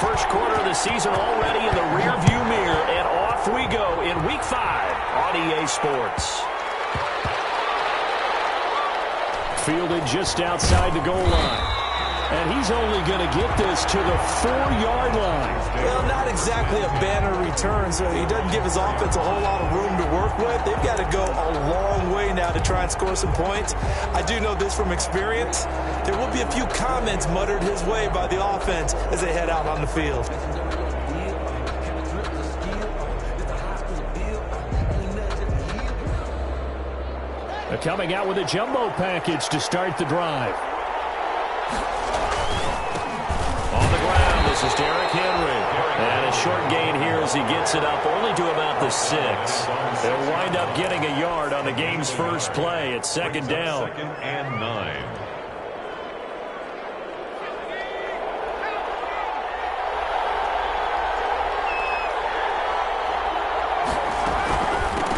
first quarter of the season already in the rearview mirror, and off we go in Week 5 on EA Sports. Fielded just outside the goal line. And he's only going to get this to the 4-yard line. Well, not exactly a banner return, so he doesn't give his offense a whole lot of room to work with. They've got to go a long way now to try and score some points. I do know this from experience. There will be a few comments muttered his way by the offense as they head out on the field. They're coming out with a jumbo package to start the drive. This is Derrick Henry. And a short gain here as he gets it up only to about the 6. They'll wind up getting a yard on the game's first play at 2nd down. 2nd and 9.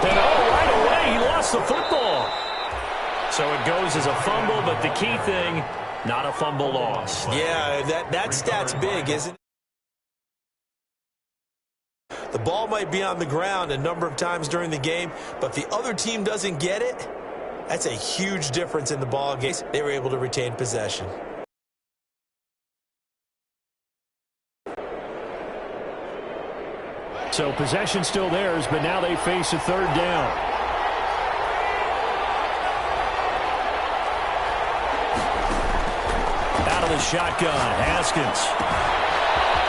And right away he lost the football. So it goes as a fumble, but the key thing, not a fumble loss. Yeah, that stat's big, isn't it? The ball might be on the ground a number of times during the game, but if the other team doesn't get it, that's a huge difference in the ball game. They were able to retain possession. So possession still theirs, but now they face a 3rd down. Out of the shotgun, Haskins.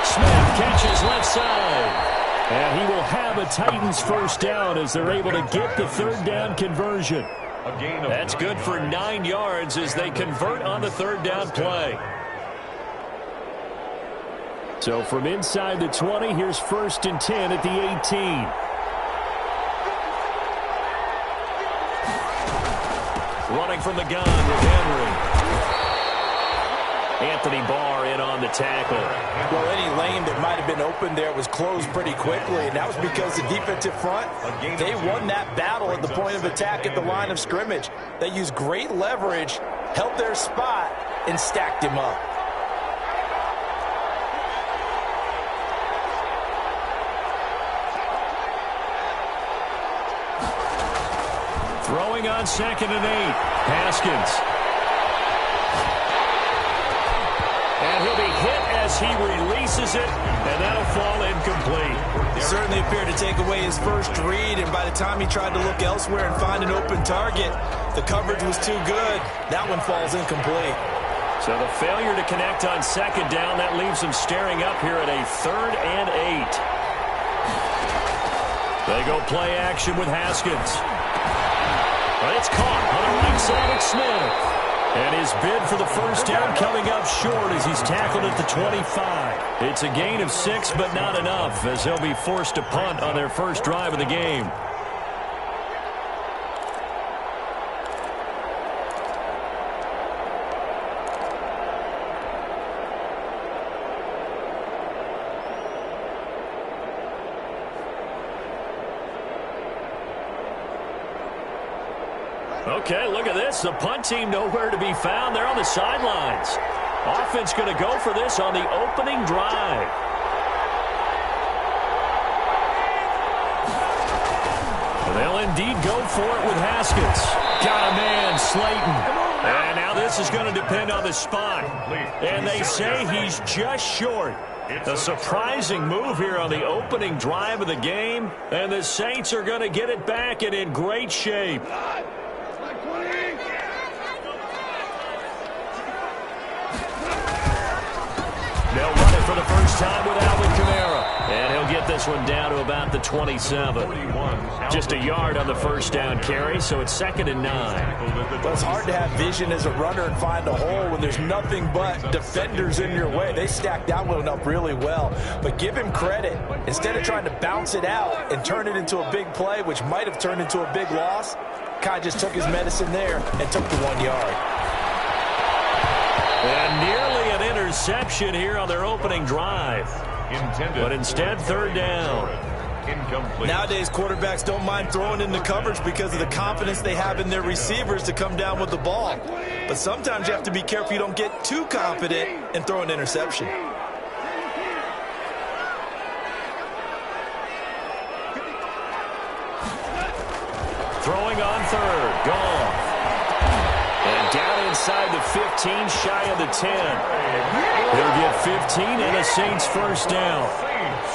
Smith catches left side. And he will have a Titans first down as they're able to get the 3rd down conversion. That's good for 9 yards as they convert on the 3rd down play. So from inside the 20, here's 1st and 10 at the 18. Running from the gun with Henry. Anthony Barr in on the tackle. Well, any lane that might have been open there was closed pretty quickly, and that was because the defensive front, they won that battle at the point of attack at the line of scrimmage. They used great leverage, held their spot, and stacked him up. Throwing on 2nd and 8. Haskins. And he'll be hit as he releases it, and that'll fall incomplete. Certainly appeared to take away his first read, and by the time he tried to look elsewhere and find an open target, the coverage was too good. That one falls incomplete. So the failure to connect on 2nd down, that leaves him staring up here at a 3rd and 8. They go play action with Haskins. But it's caught on the right side of Smith. And his bid for the first down coming up short as he's tackled at the 25. It's a gain of 6, but not enough, as he'll be forced to punt on their first drive of the game. Okay, look at this. The punt team nowhere to be found. They're on the sidelines. Offense going to go for this on the opening drive. They'll indeed go for it with Haskins. Got a man, Slayton. And now this is going to depend on the spot. And they say he's just short. A surprising move here on the opening drive of the game. And the Saints are going to get it back and in great shape. They'll run it for the first time with Alvin Kamara. And he'll get this one down to about the 27. Just a yard on the first down carry, so it's 2nd and 9. Well, it's hard to have vision as a runner and find a hole when there's nothing but defenders in your way. They stacked that one up really well. But give him credit. Instead of trying to bounce it out and turn it into a big play, which might have turned into a big loss, Kai just took his medicine there and took the 1 yard. And nearly an interception here on their opening drive. But instead, 3rd down. Incomplete. Nowadays, quarterbacks don't mind throwing into coverage because of the confidence they have in their receivers to come down with the ball. But sometimes you have to be careful you don't get too confident and throw an interception. Throwing on third. Gone. And down inside the 15, shy of the 10. He'll get 15 and a Saints first down.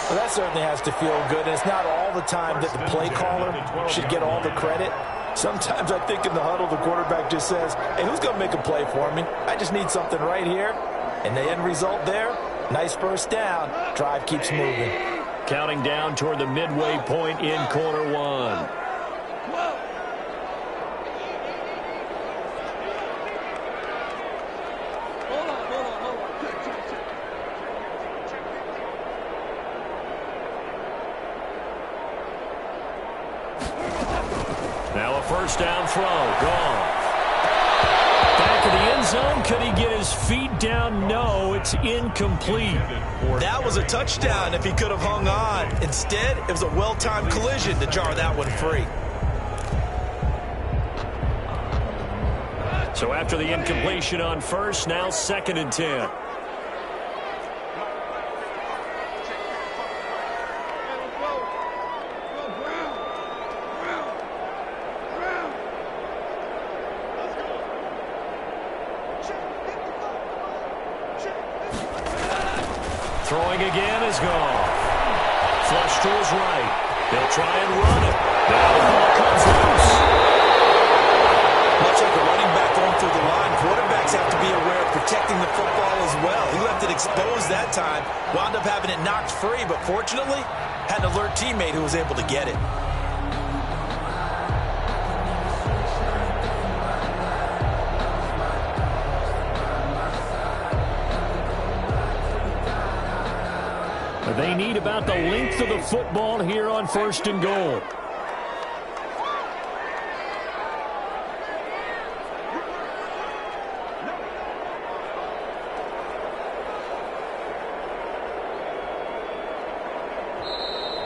Well, that certainly has to feel good. And it's not all the time that the play caller should get all the credit. Sometimes I think in the huddle, the quarterback just says, hey, who's going to make a play for me? I just need something right here. And the end result there, nice first down. Drive keeps moving. Counting down toward the midway point in quarter one. Now a first down throw. Gone. Back of the end zone. Could he get his feet down? No, it's incomplete. That was a touchdown if he could have hung on. Instead, it was a well-timed collision to jar that one free. So after the incompletion on first, now 2nd and 10. Throwing again is gone. Flush to his right. They'll try and run it. Now the ball comes loose. Much like a running back going through the line, quarterbacks have to be aware of protecting the football as well. He left it exposed that time, wound up having it knocked free, but fortunately, had an alert teammate who was able to get it. They need about the length of the football here on 1st and goal.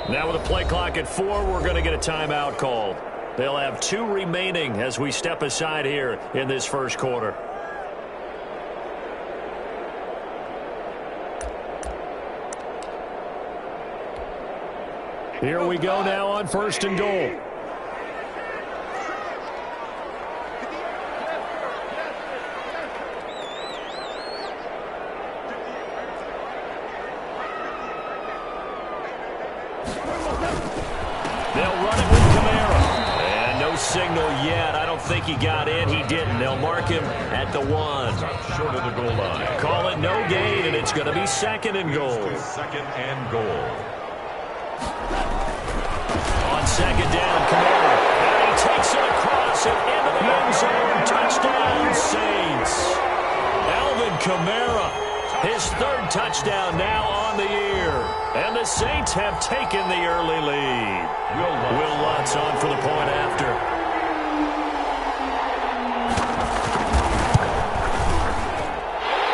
Now with a play clock at 4, we're going to get a timeout called. They'll have 2 remaining as we step aside here in this first quarter. Here we go now on 1st and goal. They'll run it with Kamara. And no signal yet. I don't think he got in. He didn't. They'll mark him at the 1. Short of the goal line. Call it no gain, and it's going to be 2nd and goal. 2nd and goal. On 2nd down, Kamara. And he takes it across and into the end zone. Touchdown, Saints. Alvin Kamara, his 3rd touchdown now on the year. And the Saints have taken the early lead. Will Lutz on for the point after.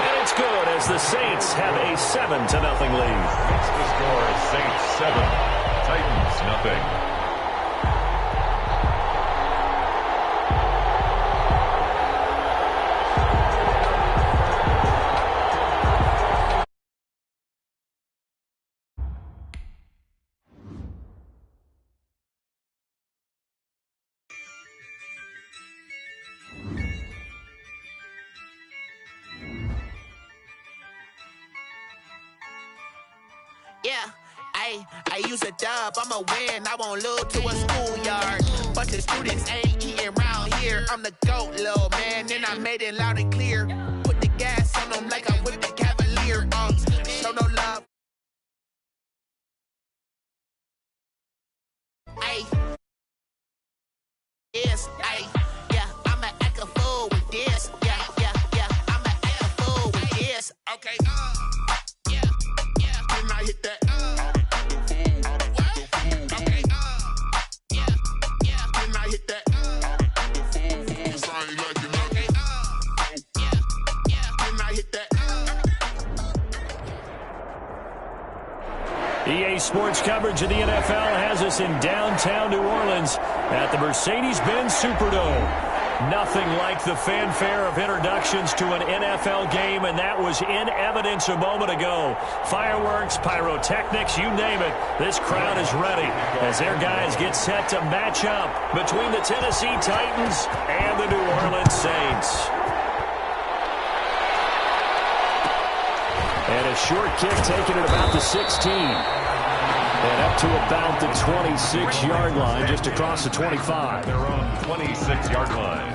And it's good as the Saints have a 7-0 lead. It's the score, Saints 7, Titans nothing. Yeah, I use a dub, I'ma win, I won't lose to a schoolyard. Bunch of students ain't eating round here. I'm the GOAT, little man, and I made it loud and clear. Put the gas on them like I'm with the Cavalier. Show no love. Yes, yeah, I'ma act a fool with this. Yeah, I'ma act a fool with this. Okay, yeah, then I hit that. EA Sports coverage of the NFL has us in downtown New Orleans at the Mercedes-Benz Superdome. Nothing like the fanfare of introductions to an NFL game, and that was in evidence a moment ago. Fireworks, pyrotechnics, you name it. This crowd is ready as their guys get set to match up between the Tennessee Titans and the New Orleans Saints. And a short kick taken at about the 16. And up to about the 26-yard line, just across the 25. Their own 26-yard line.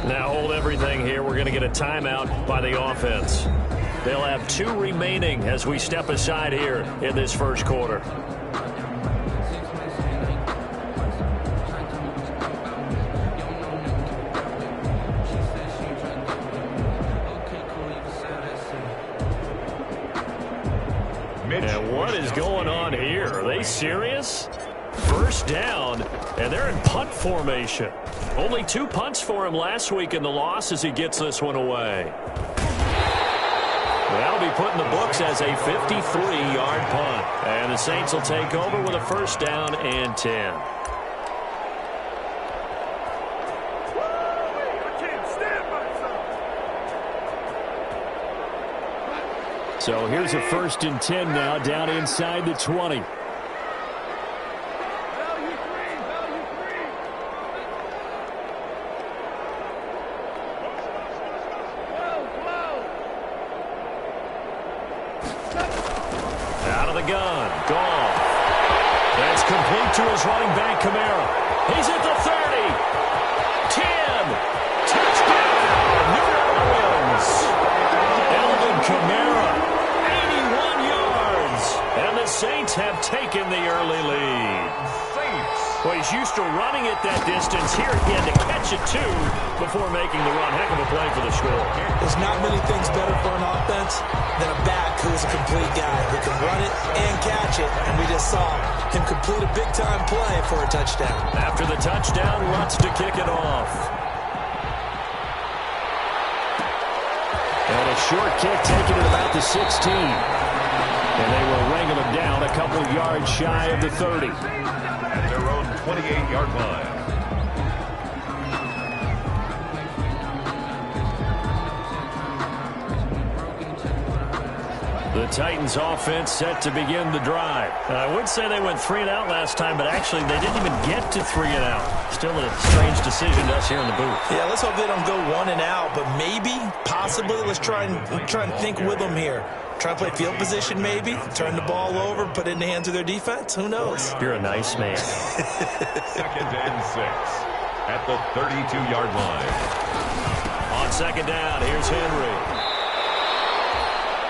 Now hold everything here. We're going to get a timeout by the offense. They'll have 2 remaining as we step aside here in this first quarter. And what is going on here? Are they serious? First down, and they're in punt formation. Only 2 punts for him last week in the loss as he gets this one away. That'll be put in the books as a 53-yard punt. And the Saints will take over with a first down and 10. So here's a 1st and 10 now, down inside the 20. Out of the gun, Goff. That's complete to his running back, Kamara. He's at the 30. 10. Touchdown, New Orleans. Alvin Kamara. And the Saints have taken the early lead. Well, he's used to running it that distance. Here he had to catch it, too, before making the run. Heck of a play for the score. There's not many things better for an offense than a back who's a complete guy who can run it and catch it. And we just saw him complete a big-time play for a touchdown. After the touchdown, Lutz to kick it off. And a short kick taken at about the 16. And they will wrangle him down a couple yards shy of the 30. At their own 28-yard line. The Titans offense set to begin the drive. I would say they went 3 and out last time, but actually they didn't even get to 3 and out. Still a strange decision to us here in the booth. Yeah, let's hope they don't go 1 and out, but maybe, possibly, let's try and think with them here. Try and play field position maybe, turn the ball over, put it in the hands of their defense. Who knows? You're a nice man. 2nd and 6 at the 32-yard line. On 2nd down, here's Henry.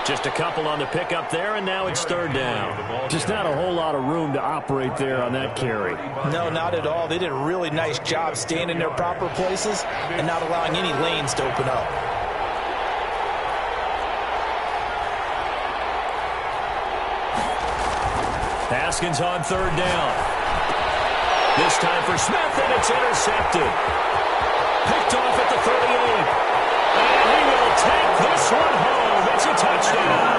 Just a couple on the pickup there, and now it's 3rd down. Just not a whole lot of room to operate there on that carry. No, not at all. They did a really nice job staying in their proper places and not allowing any lanes to open up. Haskins on 3rd down. This time for Smith, and it's intercepted. Picked off at the 38. And he will take this one home. It's a touchdown.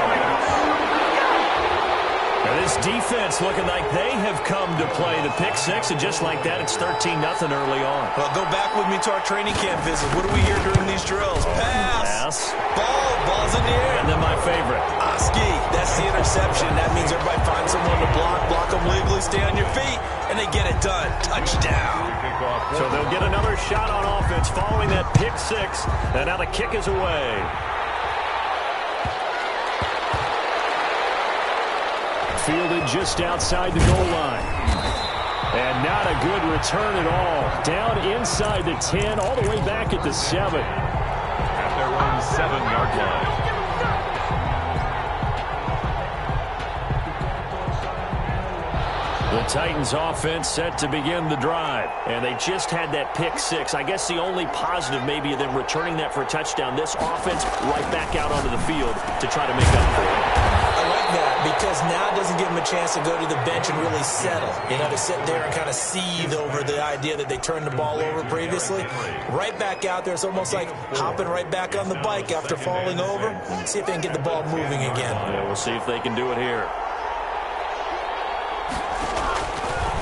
Now this defense looking like they have come to play the pick 6, and just like that, it's 13-0 early on. Well, go back with me to our training camp visit. What do we hear during these drills? Pass. Ball's in the air. And then my favorite. Oski, that's the interception. That means everybody finds someone to block them legally, stay on your feet, and they get it done. Touchdown. So they'll get another shot on offense following that pick 6, and now the kick is away. Fielded just outside the goal line. And not a good return at all. Down inside the 10, all the way back at the 7. At their own 7-yard line. The Titans offense set to begin the drive. And they just had that pick 6. I guess the only positive maybe of them returning that for a touchdown. This offense right back out onto the field to try to make up for it. I like that because now it doesn't give them a chance to go to the bench and really settle. You know, to sit there and kind of seethe over the idea that they turned the ball over previously. Right back out there. It's almost like hopping right back on the bike after falling over. See if they can get the ball moving again. Yeah, we'll see if they can do it here.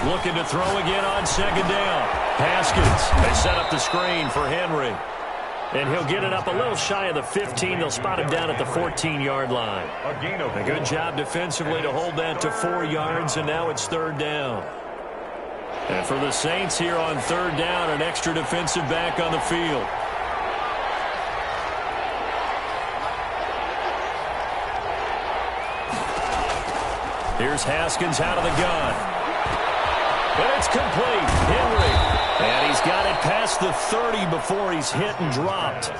looking to throw again on second down. Haskins, they set up the screen for Henry. And he'll get it up a little shy of the 15. They'll spot him down at the 14-yard line. A good job defensively to hold that to 4 yards, and now it's third down. And for the Saints here on third down, an extra defensive back on the field. Here's Haskins out of the gun. And it's complete. Henry. And he's got it past the 30 before he's hit and dropped.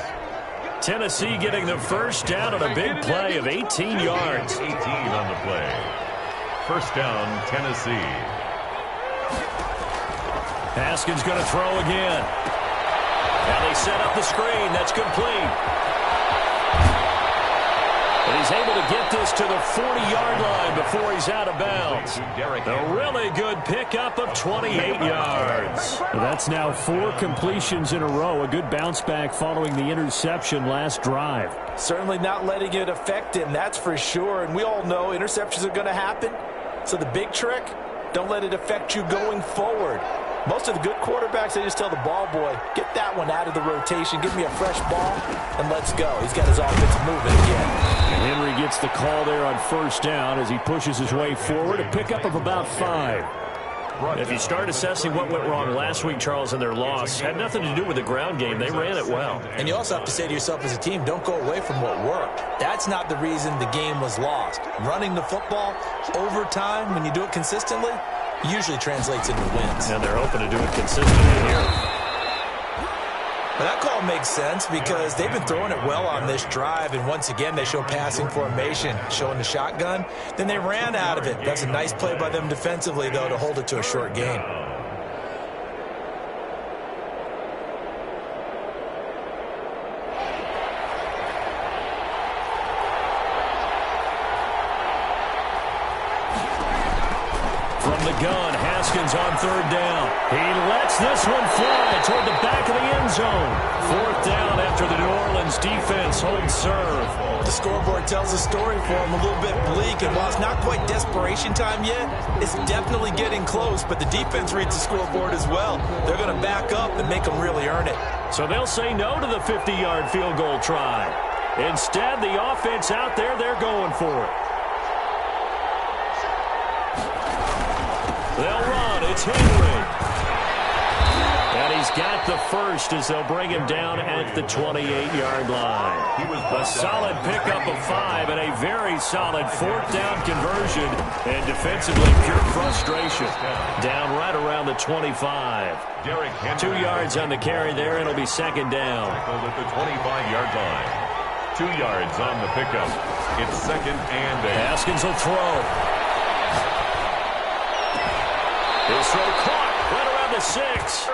Tennessee getting the first down on a big play of 18 yards. 18 on the play. First down, Tennessee. Haskins going to throw again. And they set up the screen. That's complete. And he's able to get this to the 40-yard line before he's out of bounds. A really good pickup of 28 yards. Well, that's now 4 completions in a row. A good bounce back following the interception last drive. Certainly not letting it affect him, that's for sure. And we all know interceptions are going to happen. So the big trick, don't let it affect you going forward. Most of the good quarterbacks, they just tell the ball boy, get that one out of the rotation, give me a fresh ball, and let's go. He's got his offense moving again. And Henry gets the call there on first down as he pushes his way forward. A pickup of about 5. If you start assessing what went wrong last week, Charles, in their loss, had nothing to do with the ground game. They ran it well. And you also have to say to yourself as a team, don't go away from what worked. That's not the reason the game was lost. Running the football over time, when you do it consistently, usually translates into wins. And they're hoping to do it consistently here. But that call makes sense because they've been throwing it well on this drive, and once again they show passing formation, showing the shotgun. Then they ran out of it. That's a nice play by them defensively, though, to hold it to a short gain. From the gun, Haskins on third down. He lets this one fly toward the back of the end zone. Fourth down after the New Orleans defense holds serve. The scoreboard tells a story for him, a little bit bleak, and while it's not quite desperation time yet, it's definitely getting close, but the defense reads the scoreboard as well. They're going to back up and make them really earn it. So they'll say no to the 50-yard field goal try. Instead, the offense out there, they're going for it. They'll run. It's Henry. And he's got the first as they'll bring him down at the 28-yard line. A solid pickup of 5 and a very solid fourth down conversion. And defensively, pure frustration. Down right around the 25. 2 yards on the carry there. It'll be second down. At the 25-yard line. 2 yards on the pickup. It's second and 8. Haskins will throw. His throw caught right around the 6.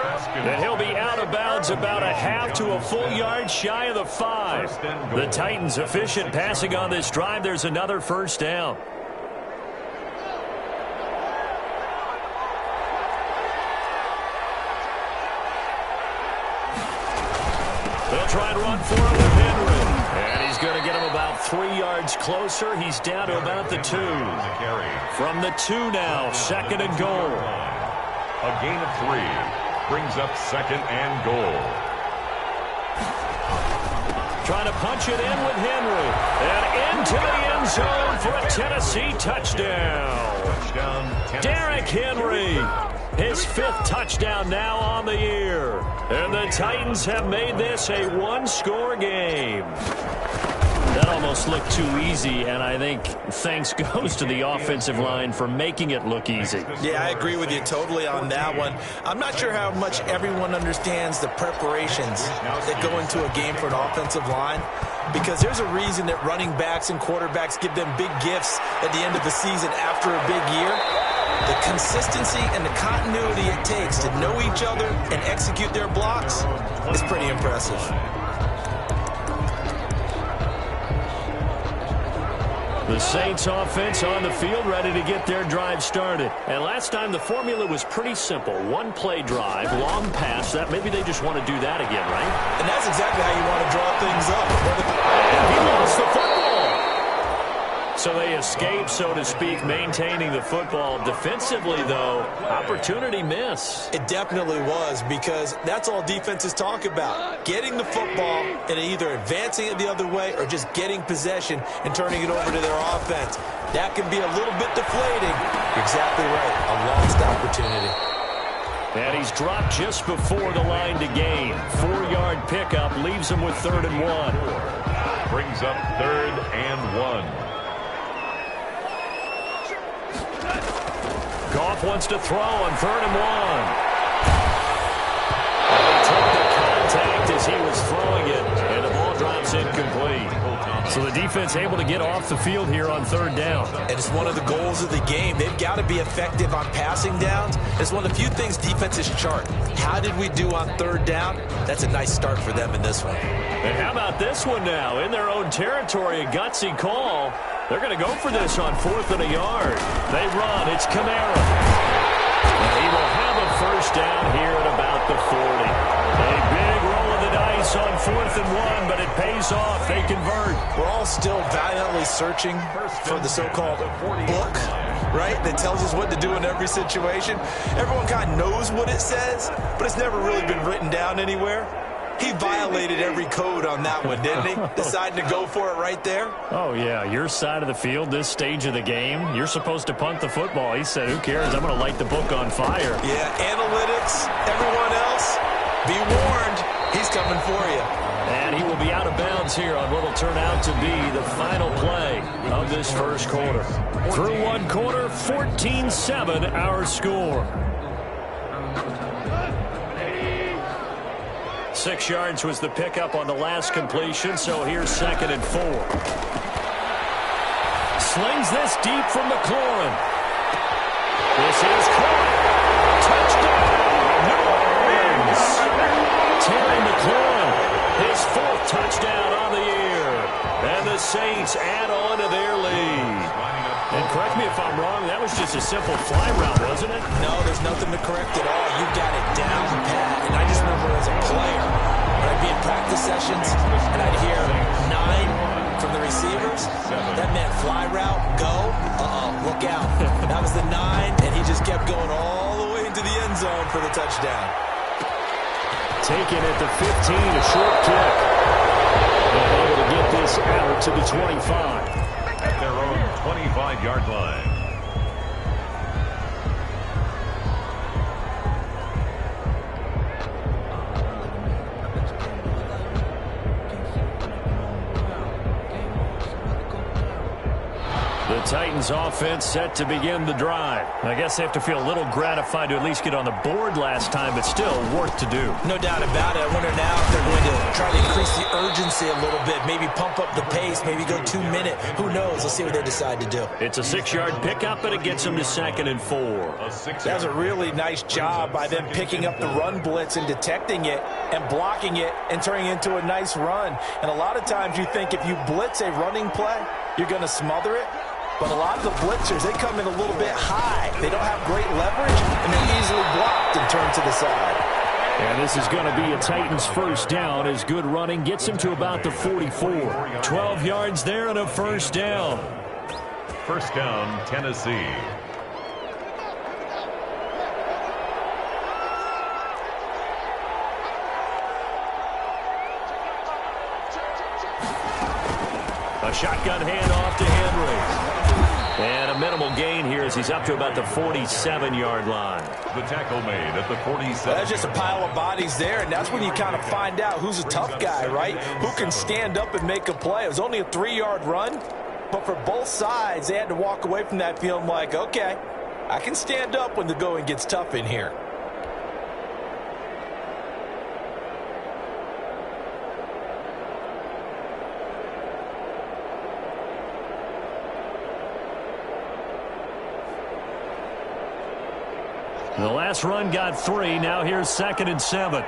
And he'll be out of bounds about a half to a full yard shy of the 5. The Titans efficient passing on this drive. There's another first down. They'll try and run for it with Henry. And he's going to get him about 3 yards closer. He's down to about the 2. From the 2 now, second and goal. A gain of 3 brings up second and goal. Trying to punch it in with Henry. And into the end zone for a Tennessee touchdown. Derrick Henry. His 5th touchdown now on the year. And the Titans have made this a one-score game. That almost looked too easy, and I think thanks goes to the offensive line for making it look easy. Yeah, I agree with you totally on that one. I'm not sure how much everyone understands the preparations that go into a game for an offensive line, because there's a reason that running backs and quarterbacks give them big gifts at the end of the season after a big year. The consistency and the continuity it takes to know each other and execute their blocks is pretty impressive. The Saints offense on the field ready to get their drive started. And last time the formula was pretty simple. One play drive, long pass. That maybe they just want to do that again, right? And that's exactly how you want to draw things up. And he lost the football. So they escape, so to speak, maintaining the football. Defensively, though, opportunity miss. It definitely was, because that's all defenses talk about. Getting the football and either advancing it the other way or just getting possession and turning it over to their offense. That can be a little bit deflating. You're exactly right. A lost opportunity. And he's dropped just before the line to gain. 4-yard pickup leaves him with 3rd and 1. Brings up 3rd and 1. Goff wants to throw on 3rd and 1. And he took the contact as he was throwing it, and the ball drops incomplete. So the defense able to get off the field here on 3rd down. And it's one of the goals of the game. They've got to be effective on passing downs. It's one of the few things defenses chart. How did we do on 3rd down? That's a nice start for them in this one. And how about this one now? In their own territory, a gutsy call. They're going to go for this on 4th and a yard. They run. It's Kamara. And he will have a 1st down here at about the 40. A big roll of the dice on 4th and 1, but it pays off. They convert. We're all still valiantly searching for the so-called book, right, that tells us what to do in every situation. Everyone kind of knows what it says, but it's never really been written down anywhere. He violated every code on that one, didn't he? Deciding to go for it right there. Oh, yeah. Your side of the field, this stage of the game, you're supposed to punt the football. He said, who cares? I'm going to light the book on fire. Yeah, analytics, everyone else, be warned. He's coming for you. And he will be out of bounds here on what will turn out to be the final play of this 1st quarter. Through 1 quarter, 14-7 our score. 6 yards was the pickup on the last completion, so here's 2nd and 4. Slings this deep from McLaurin. This is caught. Touchdown, New Orleans. Terry McLaurin, his 4th touchdown on the year. And the Saints add on to their lead. And correct me if I'm wrong, that was just a simple fly route, wasn't it? No, there's nothing to correct at all. You got it down pat. And I just remember as a player, when I'd be in practice sessions, and I'd hear 9 from the receivers. That meant fly route, go, look out. That was the 9, and he just kept going all the way into the end zone for the touchdown. Taken at the 15, a short kick. And able to get this out to the 25. At their own 25-yard line. The Titans offense set to begin the drive. I guess they have to feel a little gratified to at least get on the board last time, but still work to do. No doubt about it. I wonder now if they're going to try to increase the urgency a little bit, maybe pump up the pace, maybe go 2-minute. Who knows? Let's see what they decide to do. It's a 6-yard pickup, but it gets them to 2nd and 4. That was a really nice job by them picking up the run blitz and detecting it and blocking it and turning it into a nice run. And a lot of times you think if you blitz a running play, you're going to smother it. But a lot of the blitzers, they come in a little bit high. They don't have great leverage, and they're easily blocked and turned to the side. And this is going to be a Titans 1st down as good running gets him to about the 44. 12 yards there and a 1st down. 1st down, Tennessee. A shotgun handoff to Henry. And a minimal gain here as he's up to about the 47-yard line. The tackle made at the 47. That's just a pile of bodies there, and that's when you kind of find out who's a tough guy, right? Who can stand up and make a play. It was only a 3-yard run, but for both sides, they had to walk away from that feeling like, okay, I can stand up when the going gets tough in here. The last run got 3. Now here's 2nd and 7.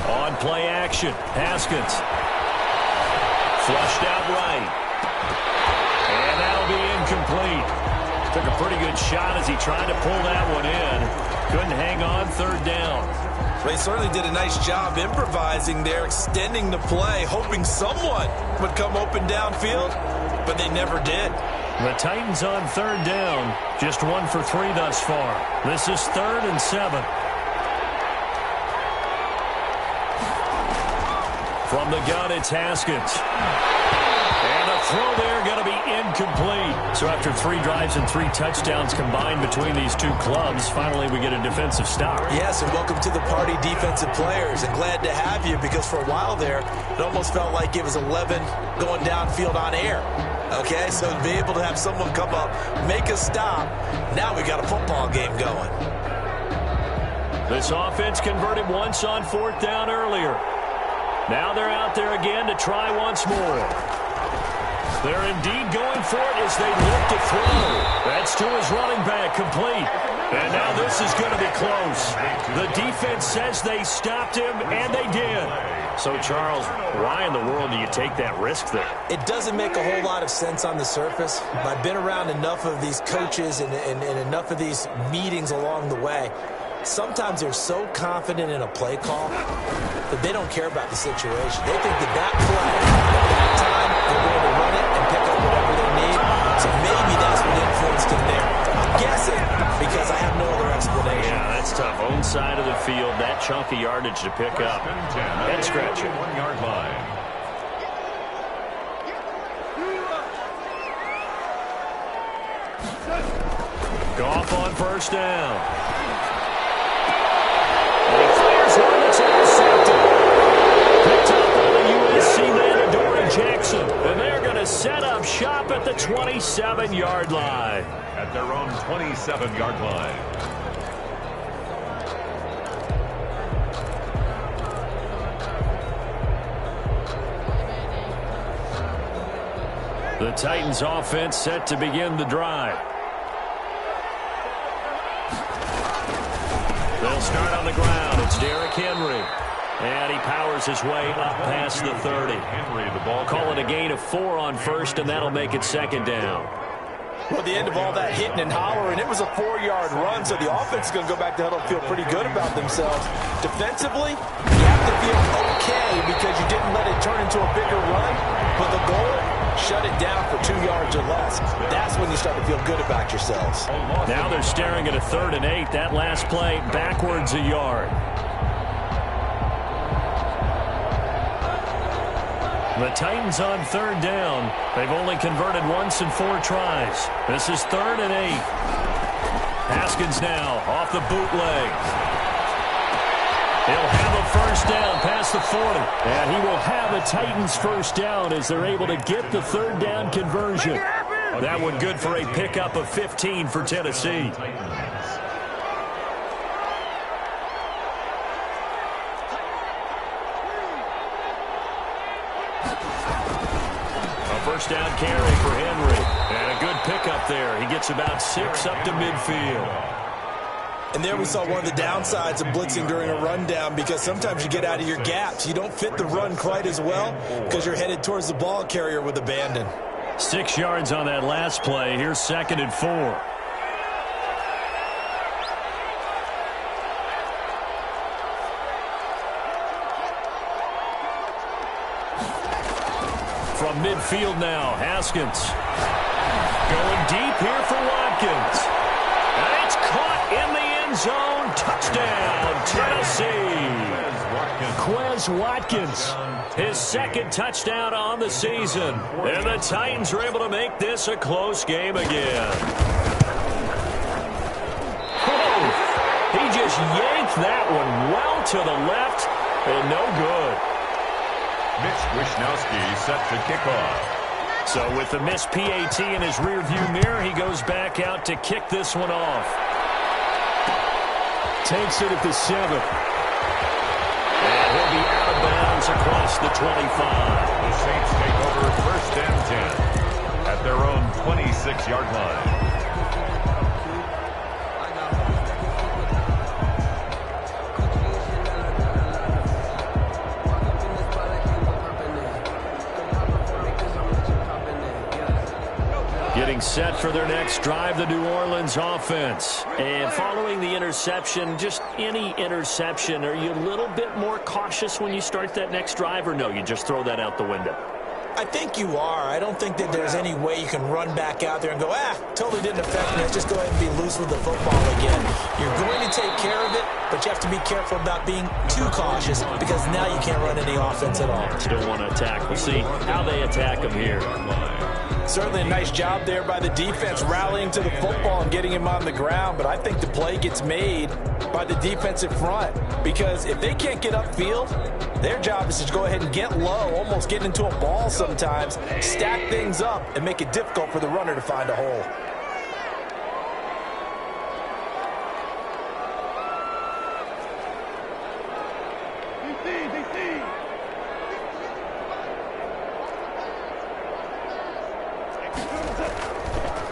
On play action, Haskins. Flushed out right. And that'll be incomplete. Took a pretty good shot as he tried to pull that one in. Couldn't hang on third down. They certainly did a nice job improvising there, extending the play, hoping someone would come open downfield, but they never did. The Titans on third down, just 1 for 3 thus far. This is 3rd and 7. From the gun, it's Haskins. And a throw there going to be incomplete. So after 3 drives and 3 touchdowns combined between these two clubs, finally we get a defensive stop. Yes, and welcome to the party, defensive players. And glad to have you, because for a while there, it almost felt like it was 11 going downfield on air. Okay, so to be able to have someone come up, make a stop, now we got a football game going. This offense converted once on 4th down earlier. Now they're out there again to try once more. They're indeed going for it as they look to throw. That's to his running back, complete. And now this is going to be close. The defense says they stopped him, and they did. So, Charles, why in the world do you take that risk there? It doesn't make a whole lot of sense on the surface. I've been around enough of these coaches and enough of these meetings along the way. Sometimes they're so confident in a play call that they don't care about the situation. They think that play, at that time, they're going to run it and pick up whatever they need. So maybe that's what influenced him there. I'm guessing because I have no other explanation. Yeah, that's tough. Own side of the field, that chunk of yardage to pick up. Head scratcher. 1-yard line. Goff on first down. He fires one that's intercepted. Picked up by the USC man, Adoree Jackson. And they're going to set up shop at the 27-yard line. At their own 27-yard line. The Titans offense set to begin the drive. They'll start on the ground. It's Derrick Henry. And he powers his way up past the 30. Henry, the ball. Call it a gain of 4 on first, and that'll make it 2nd down. Well, at the end of all that hitting and hollering, it was a 4-yard run, so the offense is going to go back to huddle and feel pretty good about themselves. Defensively, you have to feel okay because you didn't let it turn into a bigger run, but the goal, shut it down for 2 yards or less. That's when you start to feel good about yourselves. Now they're staring at a 3rd and 8. That last play backwards a yard. The Titans on 3rd down. They've only converted once in 4 tries. This is 3rd and 8. Haskins now off the bootleg. He'll have a first down past the 40. And he will have a Titans first down as they're able to get the 3rd down conversion. That one good for a pickup of 15 for Tennessee. First down carry for Henry. And a good pickup there. He gets about 6 up to midfield. And there we saw one of the downsides of blitzing during a rundown, because sometimes you get out of your gaps. You don't fit the run quite as well because you're headed towards the ball carrier with abandon. 6 yards on that last play. Here's 2nd and 4. From midfield now, Haskins. Going deep here for Watkins. And it's caught in the end zone. Touchdown, Tennessee. Quez Watkins, his 2nd touchdown on the season. And the Titans are able to make this a close game again. Oh, he just yanked that one well to the left, and no good. Mitch Wishnowsky set to kick off. So with the missed PAT in his rearview mirror, he goes back out to kick this one off. Takes it at the 7. And he'll be out of bounds across the 25. The Saints take over 1st and 10 at their own 26-yard line. getting set for their next drive, the New Orleans offense. And following the interception, just any interception, are you a little bit more cautious when you start that next drive, or no, you just throw that out the window? I think you are. I don't think that there's any way you can run back out there and go, totally didn't affect me. Let's just go ahead and be loose with the football again. You're going to take care of it, but you have to be careful about being too cautious because now you can't run any offense at all. Still want to attack. We'll see how they attack him here. Certainly a nice job there by the defense rallying to the football and getting him on the ground, but I think the play gets made by the defensive front because if they can't get upfield, their job is to go ahead and get low, almost get into a ball sometimes, stack things up, and make it difficult for the runner to find a hole.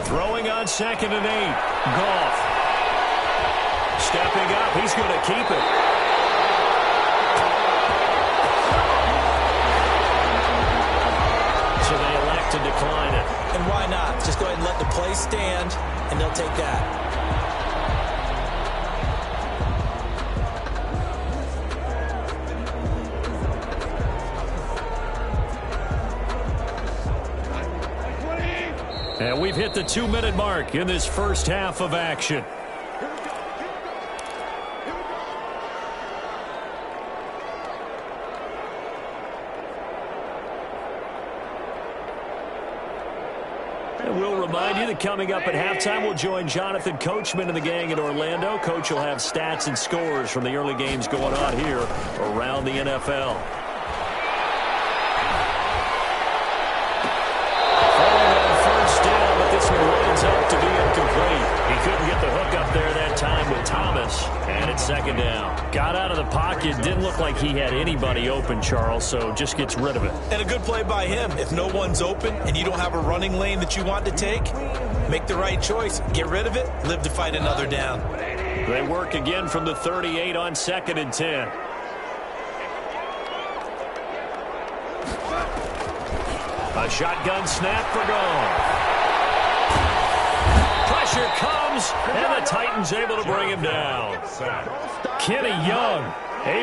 Throwing on 2nd and 8. Goff. Stepping up. He's going to keep it. So they elect to decline it. And why not? Just go ahead and let the play stand, and they'll take that. And we've hit the 2-minute mark in this first half of action. And we'll remind you that coming up at halftime, we'll join Jonathan Coachman and the gang in Orlando. Coach will have stats and scores from the early games going on here around the NFL. Up to be incomplete. He couldn't get the hook up there that time with Thomas, and it's 2nd down. Got out of the pocket, didn't look like he had anybody open, Charles, so just gets rid of it. And a good play by him. If no one's open and you don't have a running lane that you want to take, make the right choice. Get rid of it, live to fight another down. They work again from the 38 on 2nd and 10. A shotgun snap for Goff. Pressure comes, and the Titans able to bring him down. Kenny Young